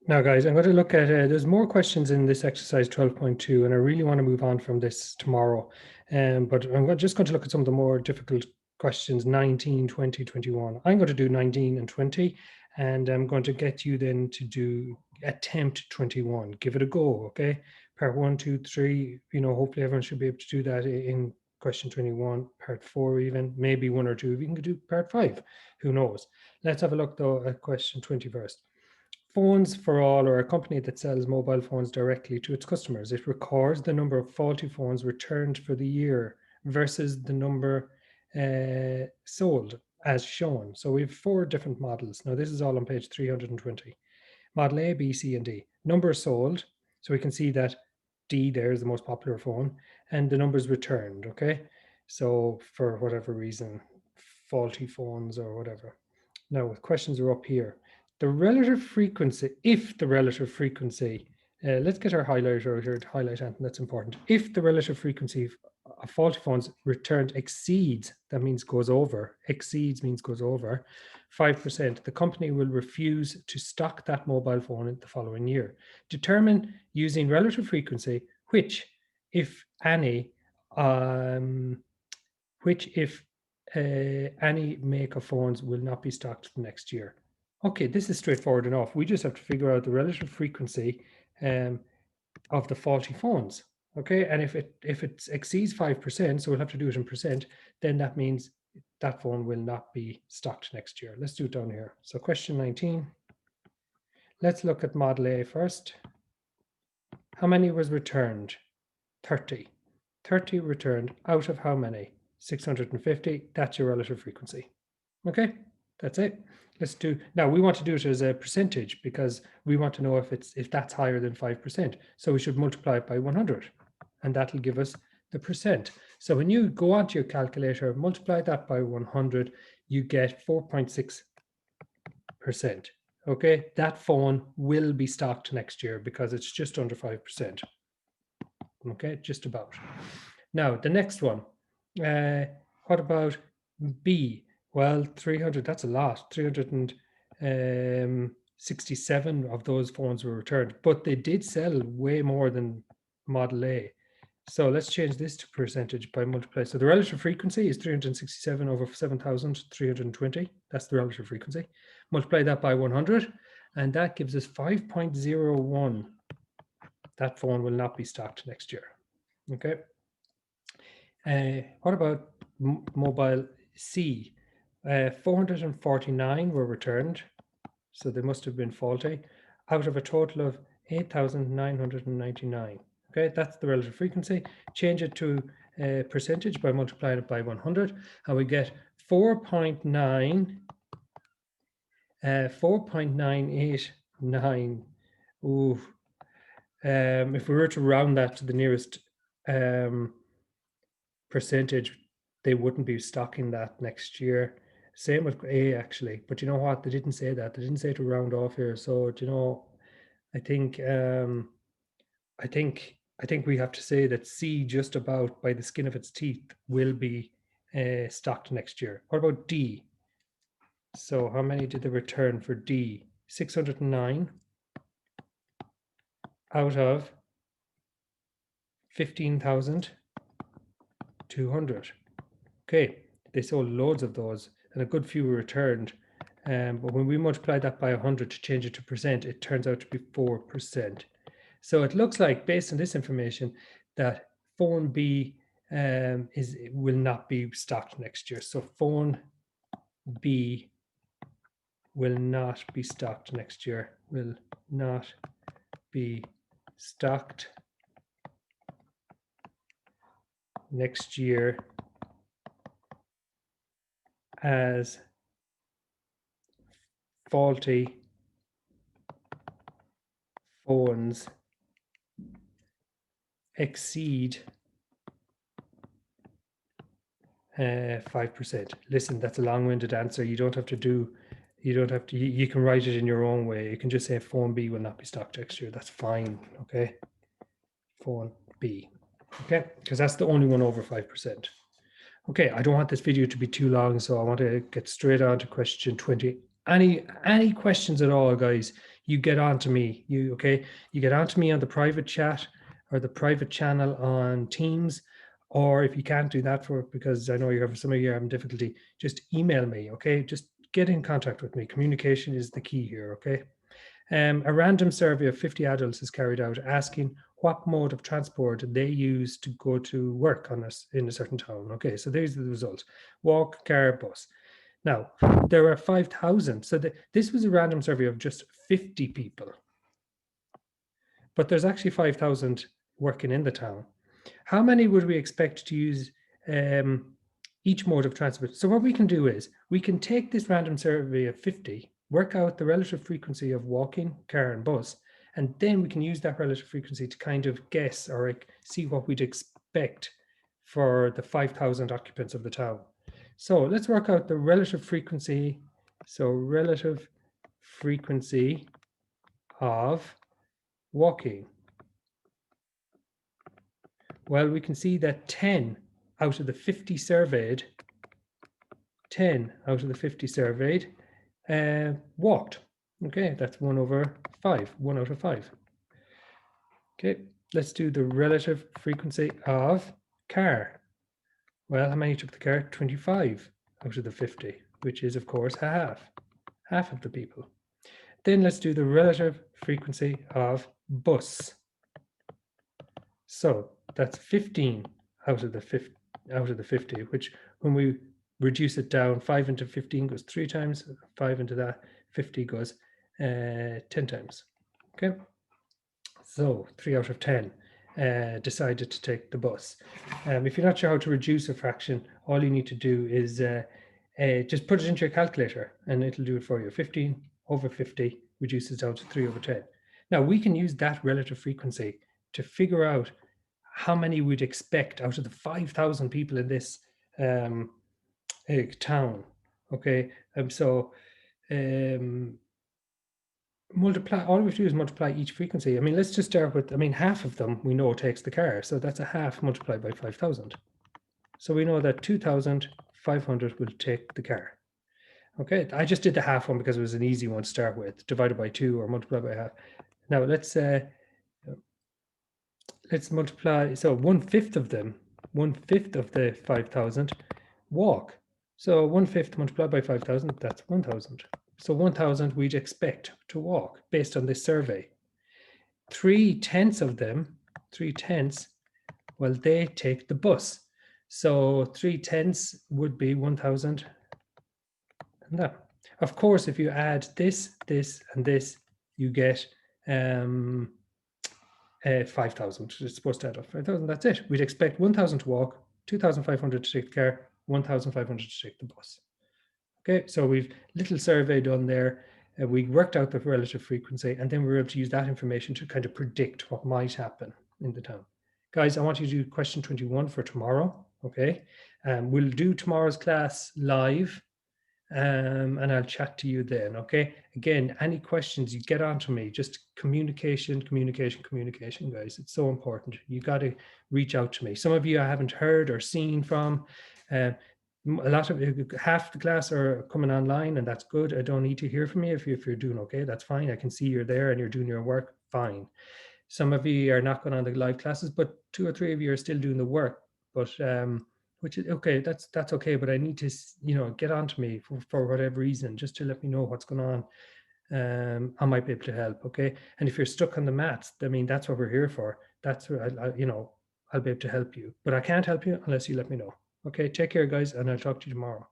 Now, guys, I'm going to look at, there's more questions in this exercise 12.2, and I really want to move on from this tomorrow. But just going to look at some of the more difficult questions, 19, 20, 21. I'm going to do 19 and 20, and I'm going to get you then to do attempt 21. Give it a go, okay? Part 1, 2, 3, hopefully everyone should be able to do that in question 21, part 4 even, maybe 1 or 2. We can do part 5, who knows? Let's have a look, though, at question 20 first. Phones for All are a company that sells mobile phones directly to its customers. It records the number of faulty phones returned for the year versus the number sold as shown. So we have 4 different models. Now this is all on page 320. Model A, B, C, and D. Number sold. So we can see that D there is the most popular phone, and the numbers returned, okay? So for whatever reason, faulty phones or whatever. Now the questions are up here. The relative frequency, if the relative frequency, let's get our highlighter out here to highlight anything that's important. If the relative frequency of faulty phones returned exceeds, that means goes over, exceeds means goes over, 5%, the company will refuse to stock that mobile phone in the following year. Determine using relative frequency, which, if any, any make of phones will not be stocked the next year. Okay, this is straightforward enough. We just have to figure out the relative frequency of the faulty phones. Okay, and if it exceeds 5%, so we'll have to do it in percent, then that means that phone will not be stocked next year. Let's do it down here. So question 19. Let's look at model A first. How many was returned? 30. 30 returned out of how many? 650. That's your relative frequency. Okay, that's it. Let's do, now we want to do it as a percentage because we want to know if that's higher than 5%. So we should multiply it by 100 and that'll give us the percent. So when you go onto your calculator, multiply that by 100, you get 4.6%. Okay, that phone will be stocked next year because it's just under 5%. Okay, just about. Now the next one, what about B? Well, 300, that's a lot. 367 of those phones were returned, but they did sell way more than Model A. So let's change this to percentage by multiply. So the relative frequency is 367 over 7,320. That's the relative frequency. Multiply that by 100, and that gives us 5.01. That phone will not be stocked next year. Okay. What about mobile C? 449 were returned, so they must have been faulty, out of a total of 8,999. Okay, that's the relative frequency. Change it to percentage by multiplying it by 100, and we get 4.989. Ooh. If we were to round that to the nearest percentage, they wouldn't be stocking that next year. Same with A actually, but you know what? They didn't say that. They didn't say to round off here. So I think we have to say that C, just about by the skin of its teeth, will be stocked next year. What about D? So how many did they return for D? 609 out of 15,200. Okay, they sold loads of those and a good few were returned. But when we multiply that by 100 to change it to percent, it turns out to be 4%. So it looks like, based on this information, that phone B will not be stocked next year. So phone B will not be stocked next year, will not be stocked next year as faulty phones exceed 5%. Listen, that's a long-winded answer. You don't have to, you can write it in your own way. You can just say phone B will not be stocked next year. That's fine, okay? Phone B, okay? Because that's the only one over 5%. Okay, I don't want this video to be too long, so I want to get straight on to question 20 Any questions at all, guys, you get on to me. You get on to me on the private chat or the private channel on Teams, or if you can't do that because I know some of you are having difficulty, just email me. Okay, just get in contact with me. Communication is the key here. Okay. A random survey of 50 adults is carried out asking what mode of transport they use to go to work in a certain town. Okay, so these are the results: walk, car, bus. Now, there were 5,000. So this was a random survey of just 50 people. But there's actually 5,000 working in the town. How many would we expect to use each mode of transport? So what we can do is we can take this random survey of 50, work out the relative frequency of walking, car, and bus, and then we can use that relative frequency to kind of guess or see what we'd expect for the 5,000 occupants of the town. So let's work out the relative frequency. So relative frequency of walking. Well, we can see that 10 out of the 50 surveyed, 10 out of the 50 surveyed walked. Okay, that's 1 over 5, 1 out of 5. Okay, let's do the relative frequency of car. Well, how many took the car? 25 out of the 50, which is, of course, half of the people. Then let's do the relative frequency of bus. So that's 15 out of the 50, which when we reduce it down, 5 into 15 goes 3 times, 5 into that 50 goes 10 times. Okay, so 3 out of 10 decided to take the bus. If you're not sure how to reduce a fraction, all you need to do is just put it into your calculator and it'll do it for you. 15 over 50 reduces down to 3 over 10. Now we can use that relative frequency to figure out how many we'd expect out of the 5,000 people in this town. Okay, multiply, all we have to do is multiply each frequency. I mean, let's just start with, half of them we know takes the car. So that's a half multiplied by 5,000. So we know that 2,500 will take the car. Okay, I just did the half one because it was an easy one to start with, divided by 2 or multiplied by half. Now let's multiply, so 1/5 of them, 1/5 of the 5,000 walk. So 1/5 multiplied by 5,000, that's 1,000. So 1,000 we'd expect to walk based on this survey. 3/10 of them, 3/10, well, they take the bus. So 3/10 would be 1,000 and that. Of course, if you add this, this, and this, you get 5,000. It's supposed to add up 5,000. That's it. We'd expect 1,000 to walk, 2,500 to take the car, 1,500 to take the bus. Okay, so we've little survey done there. We worked out the relative frequency, and then we were able to use that information to kind of predict what might happen in the town. Guys, I want you to do question 21 for tomorrow. Okay, we'll do tomorrow's class live. And I'll chat to you then. Okay, again, any questions, you get on to me. Just communication, guys. It's so important. You got to reach out to me. Some of you I haven't heard or seen from. A lot of half the class are coming online, and that's good. I don't need to hear from you. If you're doing okay, that's fine. I can see you're there and you're doing your work, fine. Some of you are not going on the live classes, but 2 or 3 of you are still doing the work. But which is okay, that's okay, but I need to, get on to me for whatever reason, just to let me know what's going on. I might be able to help. Okay, and if you're stuck on the maths, I mean, that's what we're here for. That's what I'll be able to help you, but I can't help you unless you let me know. Okay, take care, guys, and I'll talk to you tomorrow.